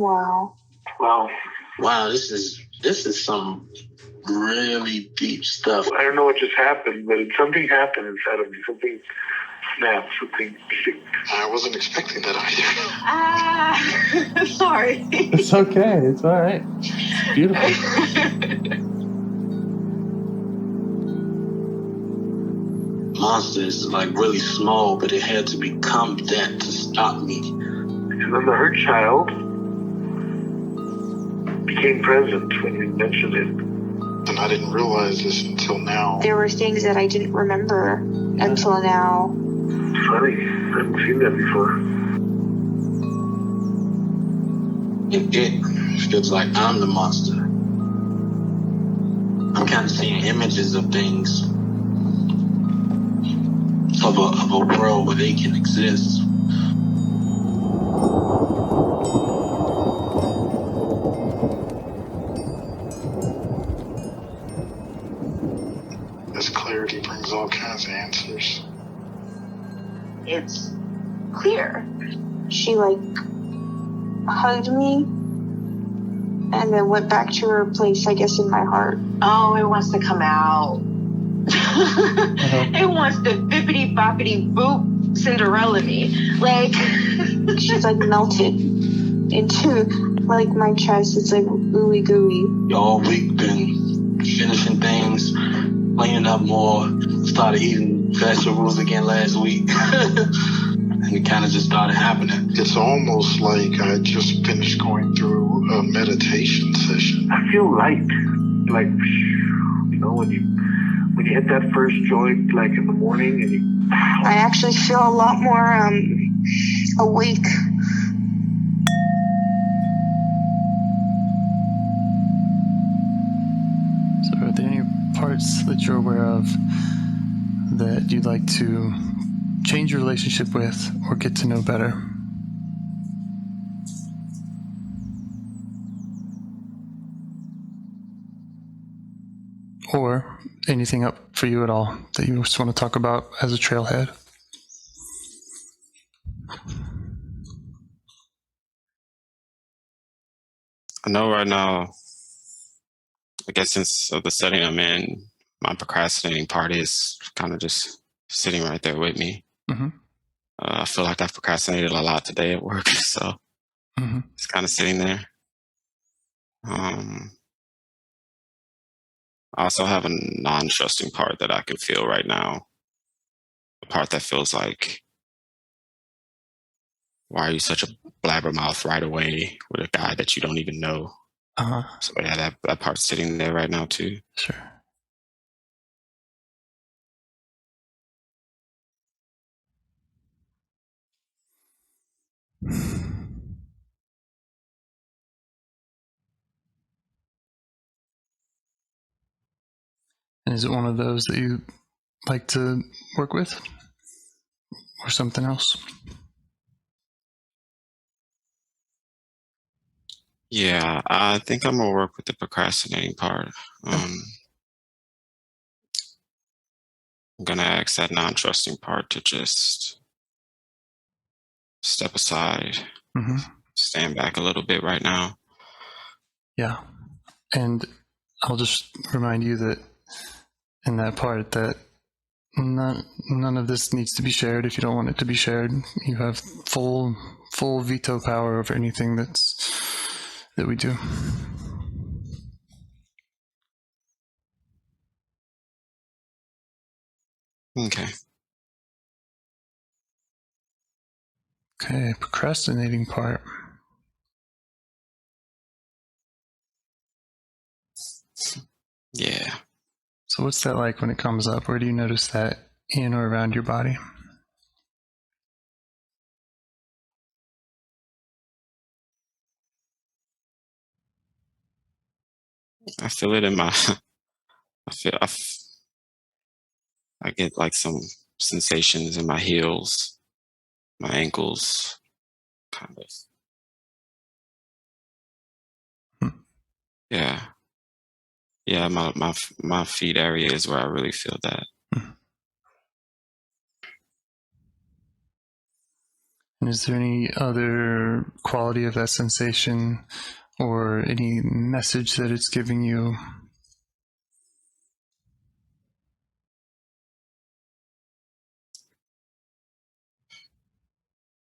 Wow. Wow, this is some really deep stuff. I don't know what just happened, but something happened inside of me. Something snapped, something. I wasn't expecting that either. Sorry. It's okay. It's all right. It's beautiful. Monster is like really small, but it had to become that to stop me. And then the hurt child became present when we mentioned it. And I didn't realize this until now. There were things that I didn't remember until now. Funny, I haven't seen that before. It feels like I'm the monster. I'm kind of seeing images of things, of a world where they can exist. This clarity brings all kinds of answers. It's clear. She hugged me and then went back to her place, I guess, in my heart. Oh, it wants to come out. It wants to bippity boppity boop Cinderella me. She's melted into my chest. It's ooey gooey. All week been finishing things, cleaning up more, started eating vegetables again last week. And it kind of just started happening. It's almost like I just finished going through a meditation session. I feel light. When you hit that first joint, in the morning, and I actually feel a lot more awake. So are there any parts that you're aware of that you'd like to change your relationship with or get to know better? Or anything up for you at all that you just want to talk about as a trailhead? I know right now, I guess since of the setting I'm in, my procrastinating part is kind of just sitting right there with me. Mm-hmm. I feel like I've procrastinated a lot today at work, so it's kind of sitting there. I also have a non-trusting part that I can feel right now. A part that feels like, why are you such a blabbermouth right away with a guy that you don't even know? So yeah, that part's sitting there right now too. Sure. And is it one of those that you like to work with? Or something else? Yeah, I think I'm gonna work with the procrastinating part. I'm gonna ask that non-trusting part to just step aside, stand back a little bit right now. Yeah. And I'll just remind you that in that part that none of this needs to be shared if you don't want it to be shared. You have full veto power over anything that we do. Okay. Okay, procrastinating part. Yeah. So what's that like when it comes up? Where do you notice that in or around your body? I feel it in my, I get some sensations in my heels, my ankles, kind of. Yeah. Yeah, my feet area is where I really feel that. And is there any other quality of that sensation or any message that it's giving you?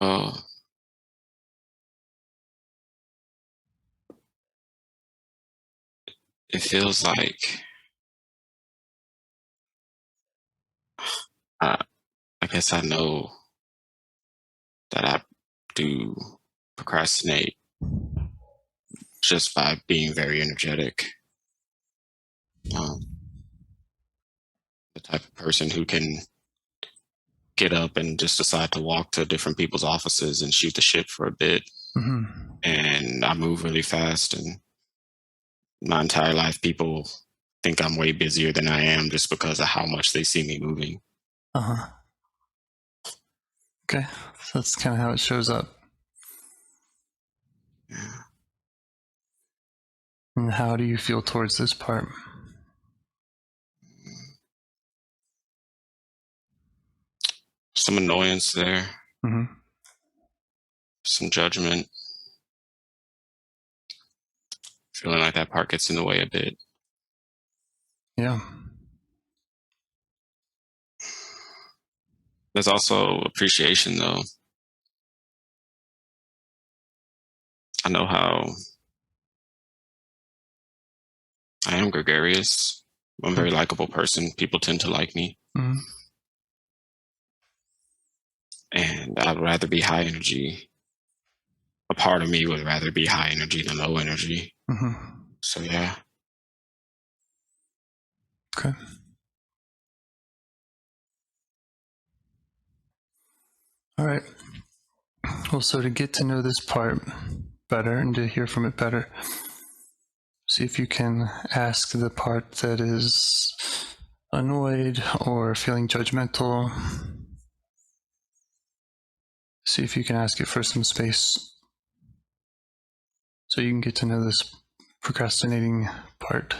Well, it feels like I guess I know that I do procrastinate just by being very energetic. The type of person who can get up and just decide to walk to different people's offices and shoot the shit for a bit. Mm-hmm. And I move really fast, and my entire life people think I'm way busier than I am just because of how much they see me moving. Uh-huh. Okay, so that's kind of how it shows up. Yeah. And how do you feel towards this part? Some annoyance there, Mm-hmm. some judgment, feeling like that part gets in the way a bit. Yeah. There's also appreciation, though. I know how I am gregarious. I'm a very likable person. People tend to like me. Mm-hmm. And I'd rather be high energy. A part of me would rather be high energy than low energy. Mm-hmm. So, yeah. Okay. All right. Well, so to get to know this part better and to hear from it better, see if you can ask the part that is annoyed or feeling judgmental. See if you can ask it for some space so you can get to know this procrastinating part.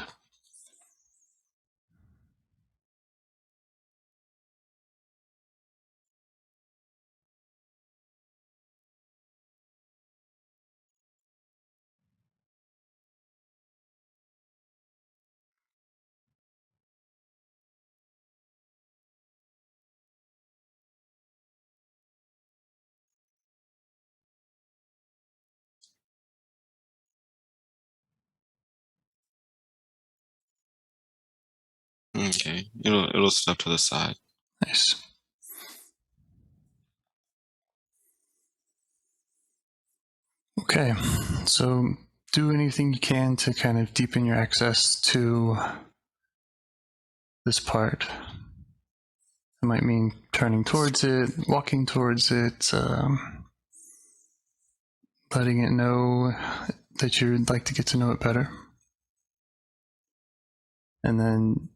Okay. It'll step to the side. Nice. Okay, so do anything you can to kind of deepen your access to this part. It might mean turning towards it, walking towards it, letting it know that you'd like to get to know it better. And then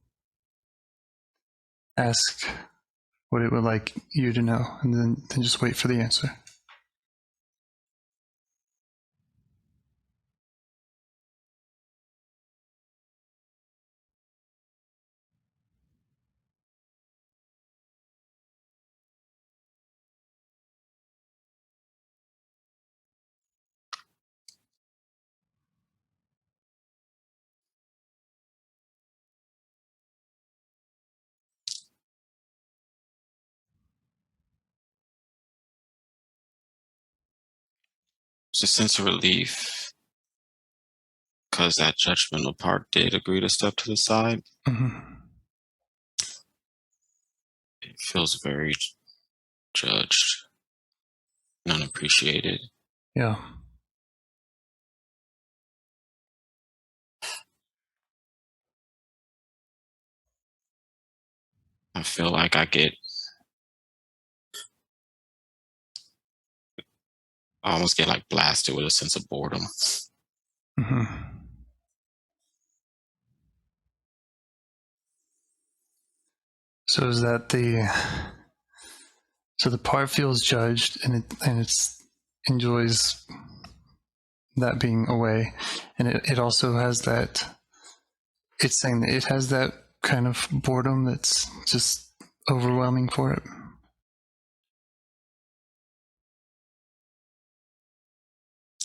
ask what it would like you to know, and then just wait for the answer. It's a sense of relief because that judgmental part did agree to step to the side. Mm-hmm. It feels very judged and unappreciated. Yeah. I feel like I almost get like blasted with a sense of boredom. Mm-hmm. So is that so the part feels judged and it's enjoys that being away, and it also has that, it's saying that it has that kind of boredom that's just overwhelming for it.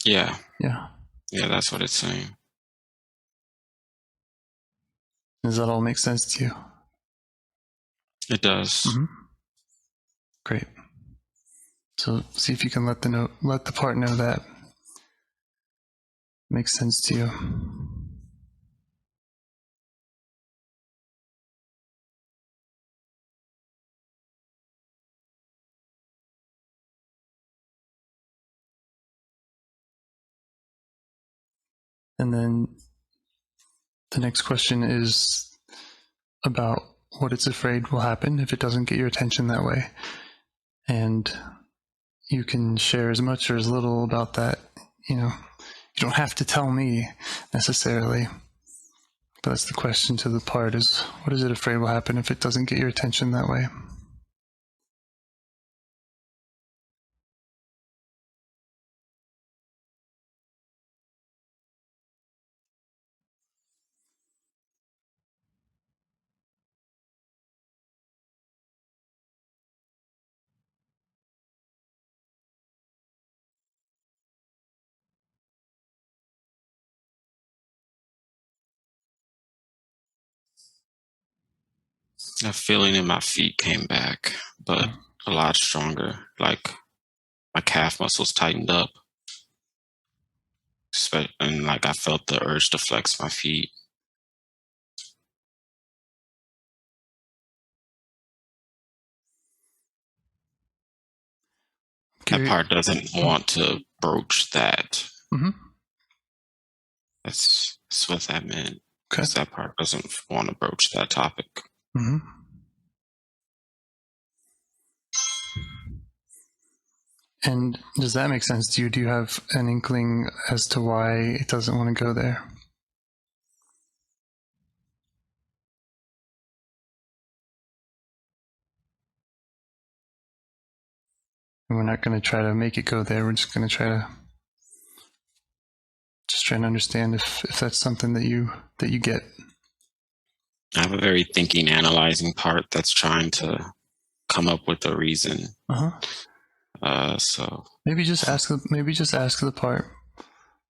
Yeah. Yeah. Yeah, that's what it's saying. Does that all make sense to you? It does. Mm-hmm. Great. So see if you can let the part know that makes sense to you. And then the next question is about what it's afraid will happen if it doesn't get your attention that way. And you can share as much or as little about that. You know, you don't have to tell me necessarily. But that's the question to the part is, what is it afraid will happen if it doesn't get your attention that way? That feeling in my feet came back, but a lot stronger. Like my calf muscles tightened up. And like I felt the urge to flex my feet. That part doesn't want to broach that. Mm-hmm. That's what that meant. Okay. That part doesn't want to broach that topic. Mm-hmm. And does that make sense to you? Do you have an inkling as to why it doesn't want to go there? And we're not going to try to make it go there. We're just going to try to understand if that's something that you get. I have a very thinking, analyzing part that's trying to come up with a reason. So maybe just ask the part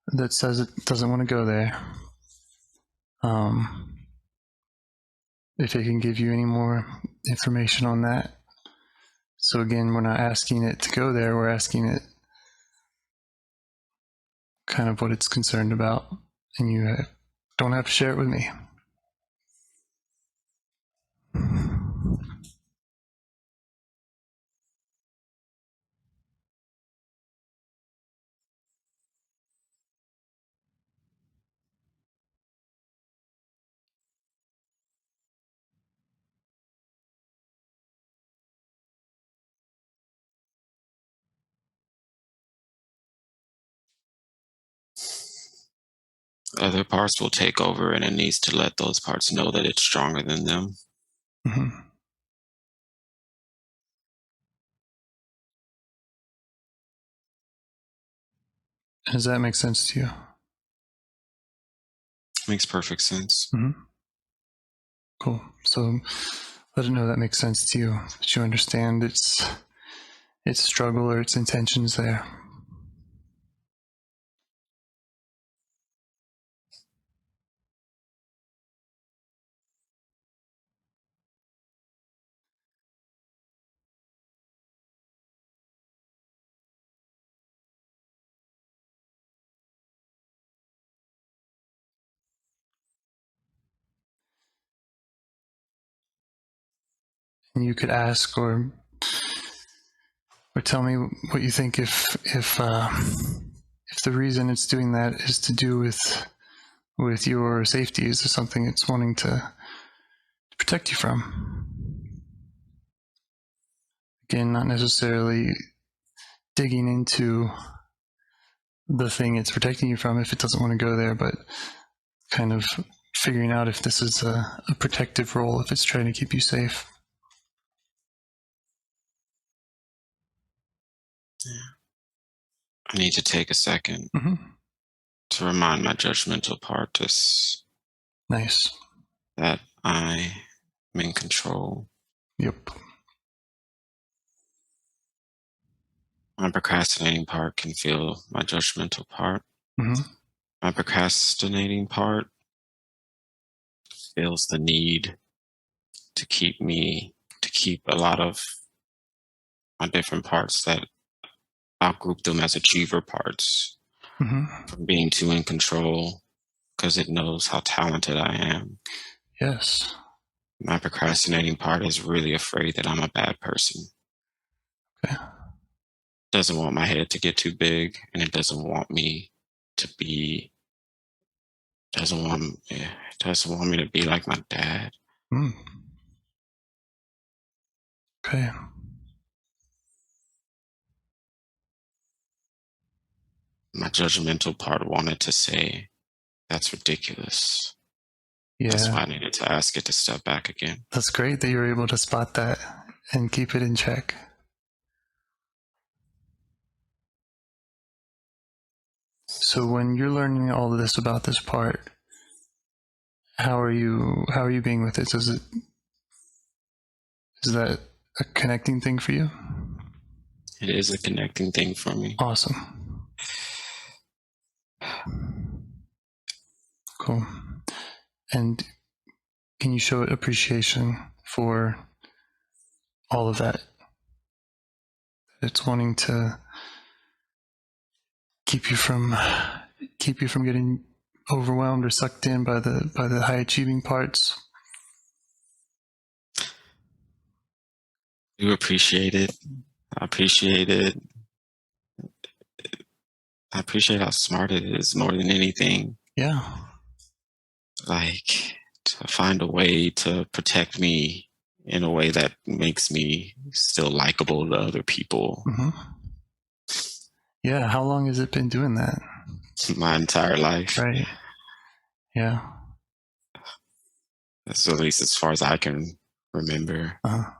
that says it doesn't want to go there. If it can give you any more information on that. So again, we're not asking it to go there. We're asking it kind of what it's concerned about, and you don't have to share it with me. other parts will take over, and it needs to let those parts know that it's stronger than them. Mm-hmm. Does that make sense to you? Makes perfect sense. Mm-hmm. Cool. So let it know that makes sense to you, that you understand its struggle or its intentions there. And you could ask or tell me what you think if the reason it's doing that is to do with your safety. Is there something it's wanting to protect you from? Again, not necessarily digging into the thing it's protecting you from if it doesn't want to go there, but kind of figuring out if this is a protective role, if it's trying to keep you safe. I need to take a second to remind my judgmental part Nice. that I'm in control. Yep. My procrastinating part can feel my judgmental part. Mm-hmm. My procrastinating part feels the need to keep a lot of my different parts that I'll group them as achiever parts Mm-hmm. from being too in control because it knows how talented I am. Yes. My procrastinating part is really afraid that I'm a bad person. Okay. Doesn't want my head to get too big, and it doesn't want me to be. Doesn't want me to be like my dad. Mm. Okay. My judgmental part wanted to say, "That's ridiculous." Yeah. That's why I needed to ask it to step back again. That's great that you're able to spot that and keep it in check. So when you're learning all of this about this part, how are you being with it? Is that a connecting thing for you? It is a connecting thing for me. Awesome. Cool. And can you show appreciation for all of that? It's wanting to keep you from getting overwhelmed or sucked in by the high achieving parts. I do appreciate it. I appreciate it. I appreciate how smart it is more than anything. Yeah. Like, to find a way to protect me in a way that makes me still likable to other people. Mm-hmm. Yeah. How long has it been doing that? My entire life. Right. Yeah. That's at least as far as I can remember. Uh-huh.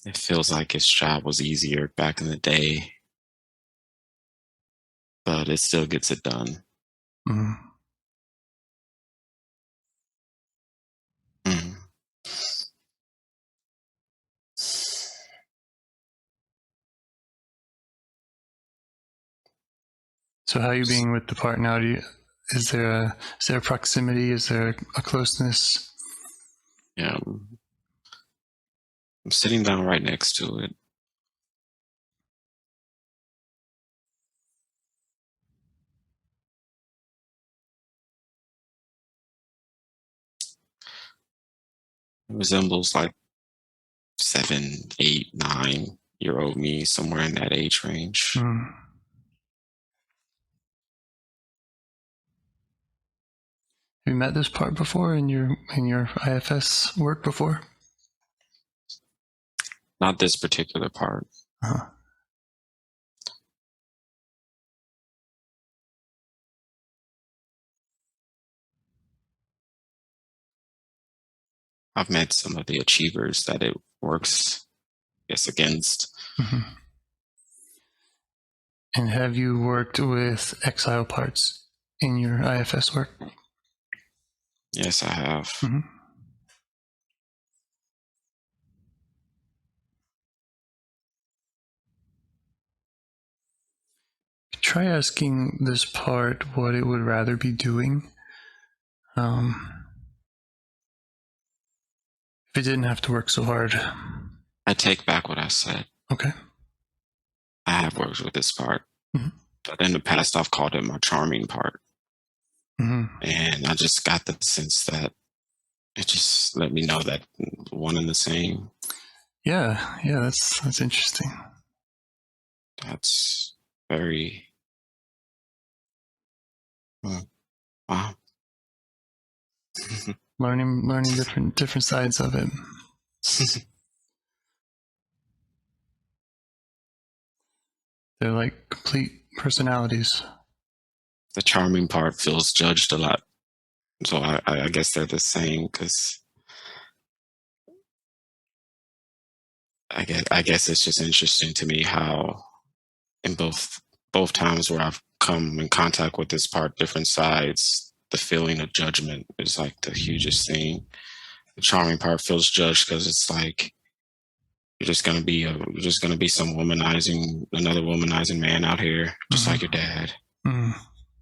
It feels like its job was easier back in the day, but it still gets it done. Mm-hmm. Mm. So how are you being with the part now? Is there a proximity? Is there a closeness? Yeah, I'm sitting down right next to it. It resembles like 7, 8, 9-year-old me, somewhere in that age range. Mm. Have you met this part before in your IFS work before? Not this particular part. Uh-huh. I've met some of the achievers that it works, I guess, against. Mm-hmm. And have you worked with exile parts in your IFS work? Yes, I have. Mm-hmm. Try asking this part what it would rather be doing. If it didn't have to work so hard. I take back what I said. Okay. I have worked with this part. Mm-hmm. But in the past, I've called it my charming part. Mm-hmm. And I just got the sense that it just let me know that one and the same. Yeah, that's interesting. That's very wow. Learning different sides of it. They're like complete personalities. The charming part feels judged a lot. So I guess they're the same because I guess it's just interesting to me how in both times where I've come in contact with this part, different sides, the feeling of judgment is like the hugest thing. The charming part feels judged because it's like you're just gonna be some another womanizing man out here, just like your dad.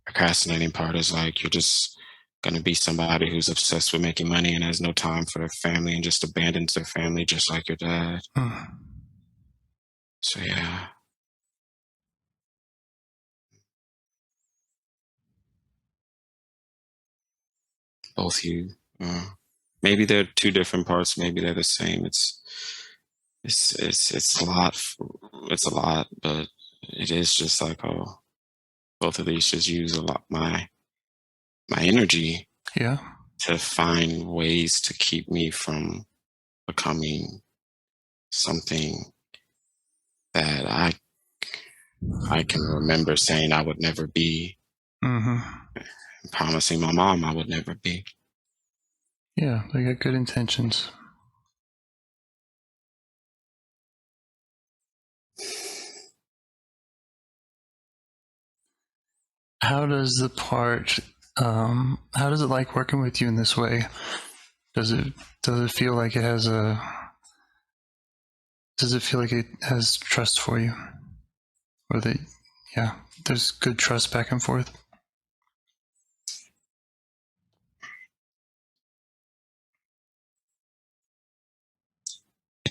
Procrastinating part is like you're just gonna be somebody who's obsessed with making money and has no time for their family and just abandons their family, just like your dad. So yeah. Both you. Maybe they're two different parts. Maybe they're the same. It's a lot. It's a lot, but it is just like, oh, both of these just use a lot my energy. Yeah. To find ways to keep me from becoming something that I can remember saying I would never be. Promising my mom I would never be. Yeah, they got good intentions. How does the part, how does it like working with you in this way? Does it feel like it has trust for you? Or that, yeah, there's good trust back and forth?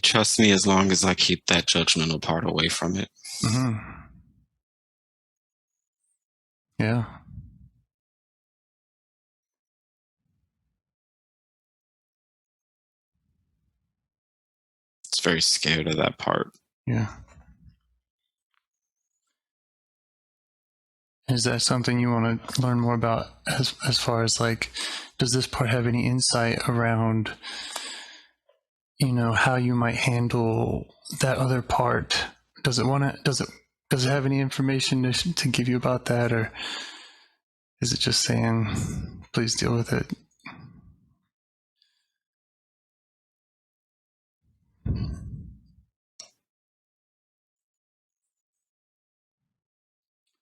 Trust me as long as I keep that judgmental part away from it. Yeah. It's very scared of that part. Yeah. Is that something you want to learn more about as far as like, does this part have any insight around, how you might handle that other part? Does it have any information to give you about that, or is it just saying, please deal with it?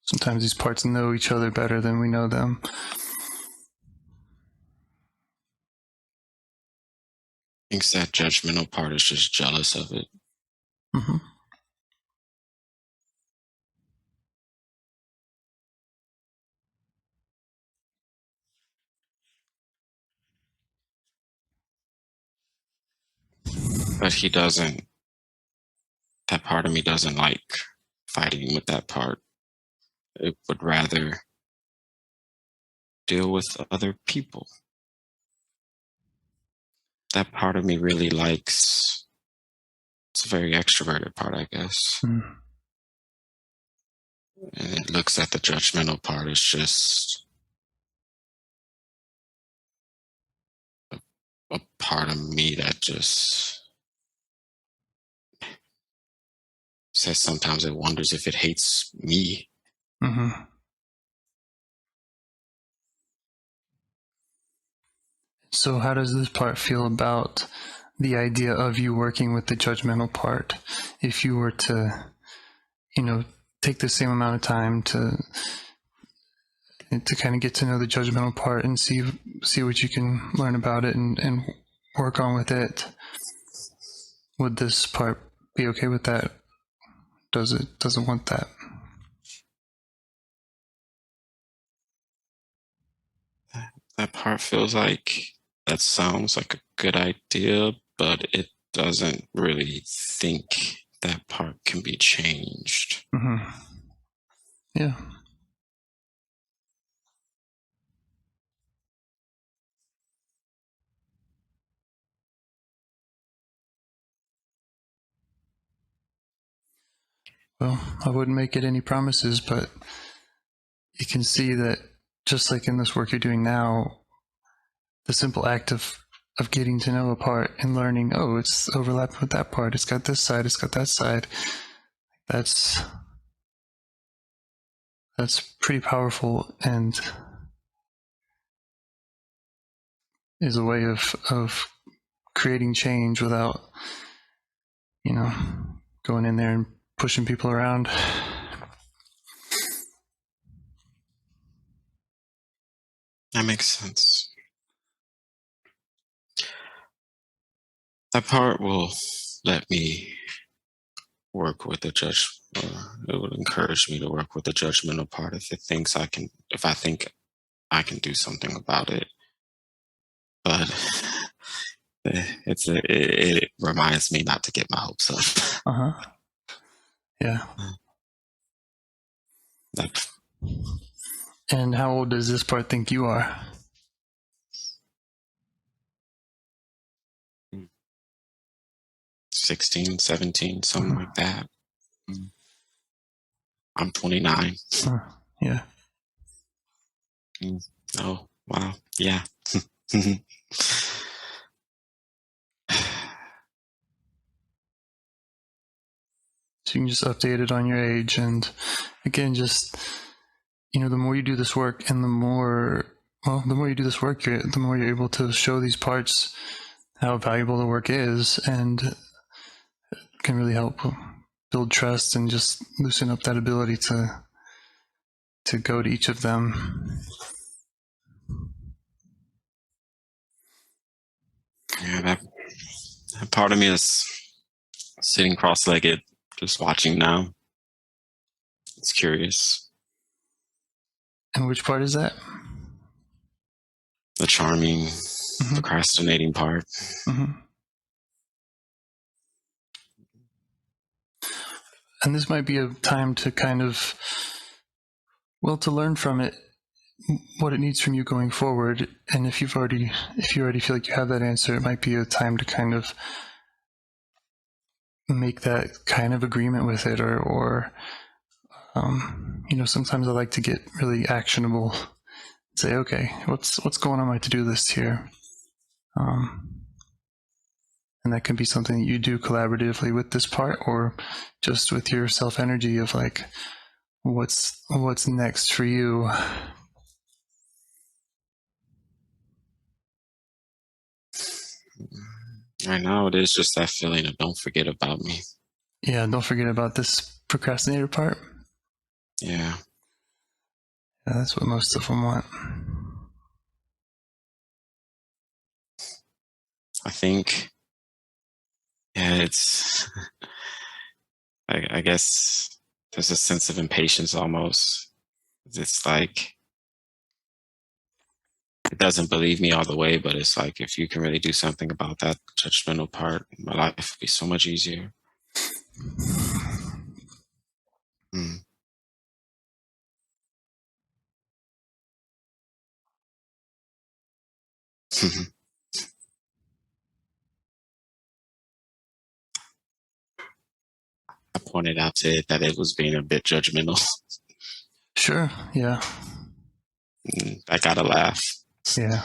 Sometimes these parts know each other better than we know them. Thinks that judgmental part is just jealous of it. But that part of me doesn't like fighting with that part. It would rather deal with other people. That part of me really likes, it's a very extroverted part, I guess. And it looks at the judgmental part as just a part of me that just says sometimes it wonders if it hates me. So how does this part feel about the idea of you working with the judgmental part? If you were to, take the same amount of time to kind of get to know the judgmental part and see what you can learn about it and work on with it, would this part be okay with that? Doesn't want that? That part feels like that sounds like a good idea, but it doesn't really think that part can be changed. Yeah. Well, I wouldn't make it any promises, but you can see that just like in this work you're doing now, the simple act of getting to know a part and learning, oh, it's overlapping with that part, it's got this side, it's got that side, that's pretty powerful and is a way of creating change without, going in there and pushing people around. That makes sense. That part will let me work with the judge, or it would encourage me to work with the judgmental part if I think I can do something about it. But it reminds me not to get my hopes up. Yeah. Like, And how old does this part think you are? 16, 17, something like that. I'm 29. Yeah. Oh, wow. Yeah. So you can just update it on your age. And again, just, the more you do this work and the more you do this work, the more you're able to show these parts how valuable the work is, and it can really help build trust and just loosen up that ability to go to each of them. Yeah, that part of me is sitting cross-legged, just watching now. It's curious. And which part is that? The charming, procrastinating part. And this might be a time to kind of, to learn from it what it needs from you going forward. And if you already feel like you have that answer, it might be a time to kind of make that kind of agreement with it, or sometimes I like to get really actionable. Say, okay, what's going on my to-do list here? And that can be something that you do collaboratively with this part, or just with your self-energy of like, what's next for you? Right now, it is just that feeling of don't forget about me. Yeah, don't forget about this procrastinator part. Yeah. That's what most of them want. I think, it's, I guess there's a sense of impatience almost. It's like, it doesn't believe me all the way, but it's like, if you can really do something about that judgmental part, my life would be so much easier. I pointed out to it that it was being a bit judgmental. Sure, yeah. I got a laugh. Yeah.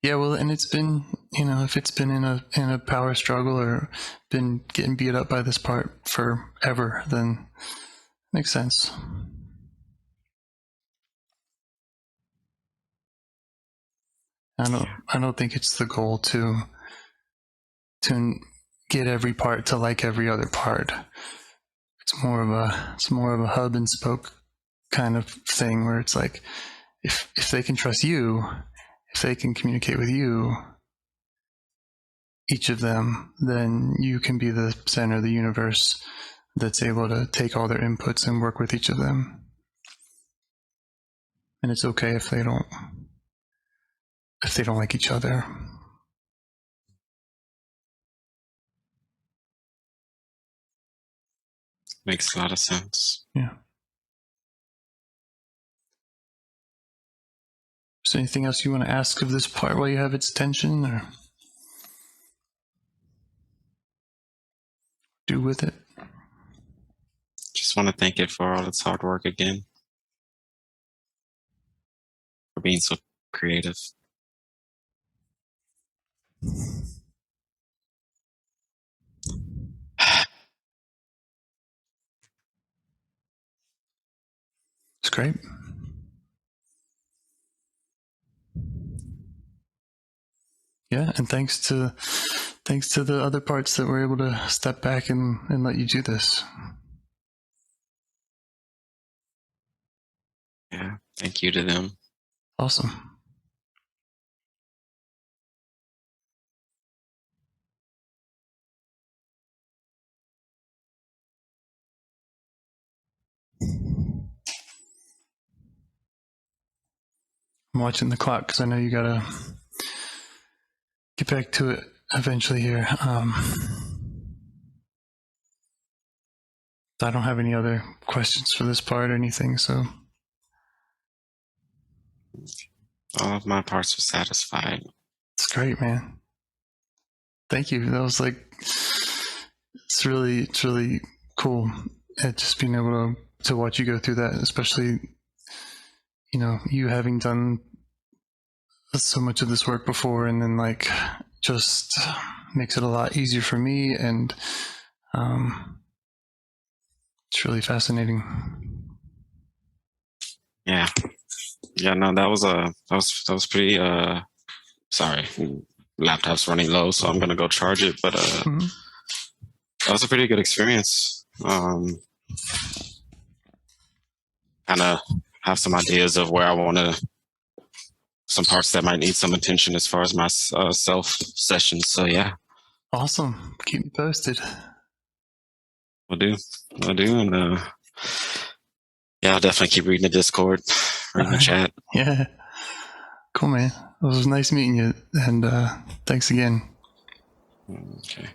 Yeah, well, and it's been, if it's been in a power struggle or been getting beat up by this part forever, then it makes sense. I don't think it's the goal to get every part to like every other part. It's more of a hub and spoke kind of thing where it's like, if they can trust you, if they can communicate with you, each of them, then you can be the center of the universe that's able to take all their inputs and work with each of them. And it's okay if they don't like each other. Makes a lot of sense. Yeah. Is there anything else you want to ask of this part while you have its attention, or do with it? Just want to thank it for all its hard work again. For being so creative. It's great. Yeah, and thanks to the other parts that were able to step back and let you do this. Yeah, thank you to them. Awesome. I'm watching the clock because I know you gotta get back to it eventually here. I don't have any other questions for this part or anything, so. All of my parts are satisfied. It's great, man. Thank you. That was like, it's really cool. Just being able to watch you go through that, especially, you know, you having done so much of this work before, and then like just makes it a lot easier for me, and it's really fascinating. Yeah, no, that was pretty. Sorry, laptop's running low, so I'm gonna go charge it. But that was a pretty good experience. Kind of have some ideas of where I want to. Some parts that might need some attention as far as my self sessions. So yeah. Awesome. Keep me posted. Will do. And yeah, I'll definitely keep reading the Discord, reading the chat. Yeah. Cool, man. It was nice meeting you, and thanks again. Okay.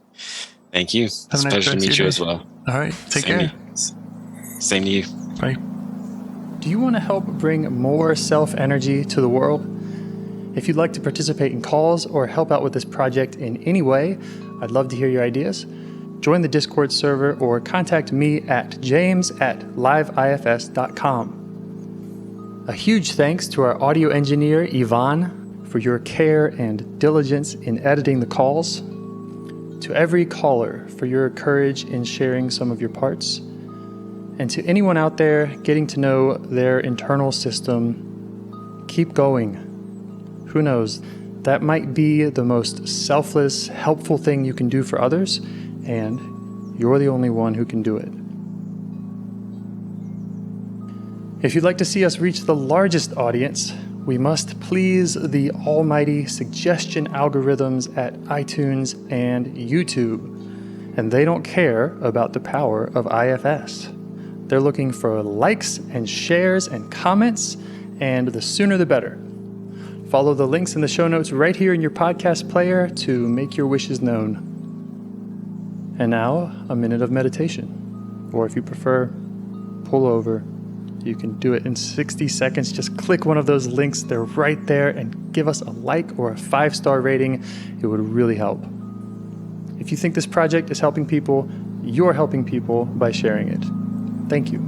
Thank you. It's a a nice pleasure to rest of meet your you day. as well. All right. Take care. Same to you. Bye. Do you want to help bring more self-energy to the world? If you'd like to participate in calls or help out with this project in any way, I'd love to hear your ideas. Join the Discord server or contact me at james@liveifs.com. A huge thanks to our audio engineer, Yvonne, for your care and diligence in editing the calls. To every caller for your courage in sharing some of your parts. And to anyone out there getting to know their internal system, keep going. Who knows, that might be the most selfless, helpful thing you can do for others, and you're the only one who can do it. If you'd like to see us reach the largest audience, we must please the almighty suggestion algorithms at iTunes and YouTube, and they don't care about the power of IFS. They're looking for likes and shares and comments, and the sooner the better. Follow the links in the show notes right here in your podcast player to make your wishes known. And now, a minute of meditation. Or if you prefer, pull over. You can do it in 60 seconds. Just click one of those links. They're right there, and give us a like or a 5-star rating. It would really help. If you think this project is helping people, you're helping people by sharing it. Thank you.